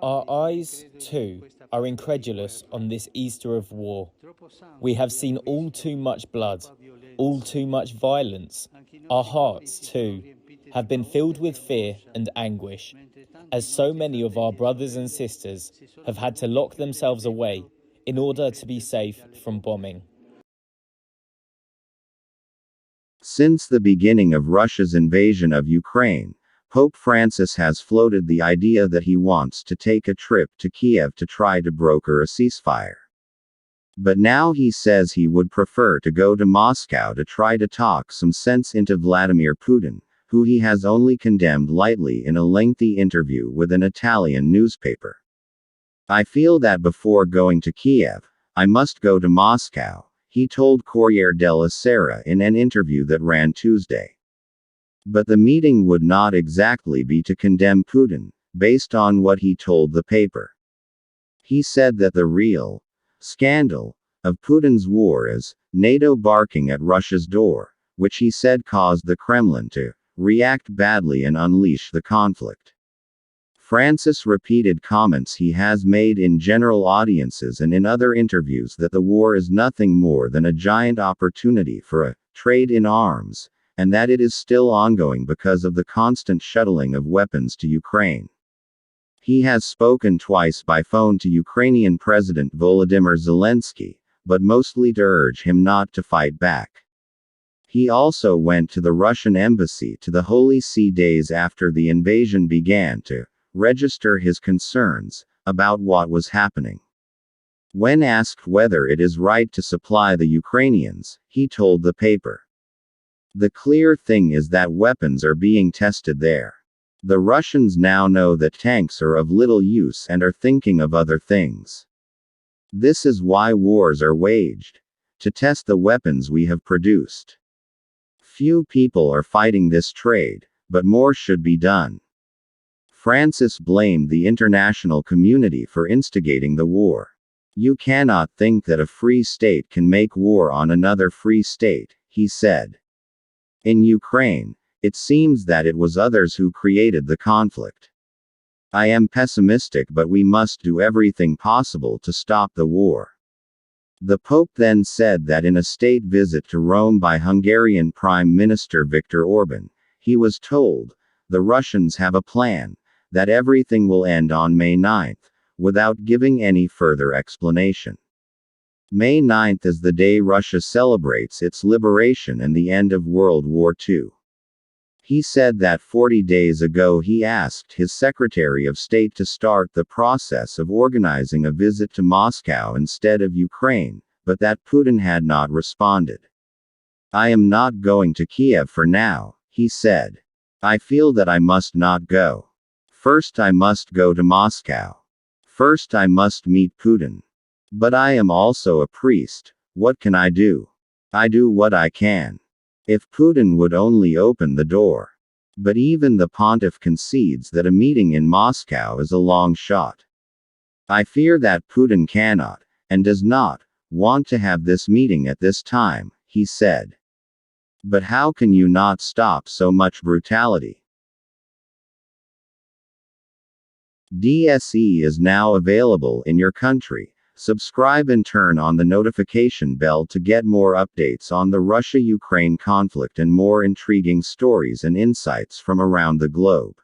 Our eyes, too, are incredulous on this Easter of war. We have seen all too much blood, all too much violence. Our hearts, too, have been filled with fear and anguish, as so many of our brothers and sisters have had to lock themselves away in order to be safe from bombing. Since the beginning of Russia's invasion of Ukraine, Pope Francis has floated the idea that he wants to take a trip to Kiev to try to broker a ceasefire. But now he says he would prefer to go to Moscow to try to talk some sense into Vladimir Putin, who he has only condemned lightly in a lengthy interview with an Italian newspaper. I feel that before going to Kiev, I must go to Moscow, he told Corriere della Sera in an interview that ran Tuesday. But the meeting would not exactly be to condemn Putin, based on what he told the paper. He said that the real scandal of Putin's war is NATO barking at Russia's door, which he said caused the Kremlin to react badly and unleash the conflict. Francis repeated comments he has made in general audiences and in other interviews that the war is nothing more than a giant opportunity for a trade in arms, and that it is still ongoing because of the constant shuttling of weapons to Ukraine. He has spoken twice by phone to Ukrainian President Volodymyr Zelensky, but mostly to urge him not to fight back. He also went to the Russian embassy to the Holy See days after the invasion began to register his concerns about what was happening. When asked whether it is right to supply the Ukrainians, he told the paper, "The clear thing is that weapons are being tested there. The Russians now know that tanks are of little use and are thinking of other things. This is why wars are waged. To test the weapons we have produced. Few people are fighting this trade, but more should be done." Francis blamed the international community for instigating the war. "You cannot think that a free state can make war on another free state," he said. "In Ukraine, it seems that it was others who created the conflict. I am pessimistic, but we must do everything possible to stop the war." The Pope then said that in a state visit to Rome by Hungarian Prime Minister Viktor Orban, he was told, "The Russians have a plan, that everything will end on May 9th, without giving any further explanation." May 9th is the day Russia celebrates its liberation and the end of World War II. He said that 40 days ago he asked his Secretary of State to start the process of organizing a visit to Moscow instead of Ukraine, but that Putin had not responded. "I am not going to Kiev for now," he said. "I feel that I must not go. First I must go to Moscow. First I must meet Putin. But I am also a priest. What can I do? I do what I can. If Putin would only open the door." But even the pontiff concedes that a meeting in Moscow is a long shot. "I fear that Putin cannot, and does not, want to have this meeting at this time," he said. "But how can you not stop so much brutality?" DSE is now available in your country. Subscribe and turn on the notification bell to get more updates on the Russia-Ukraine conflict and more intriguing stories and insights from around the globe.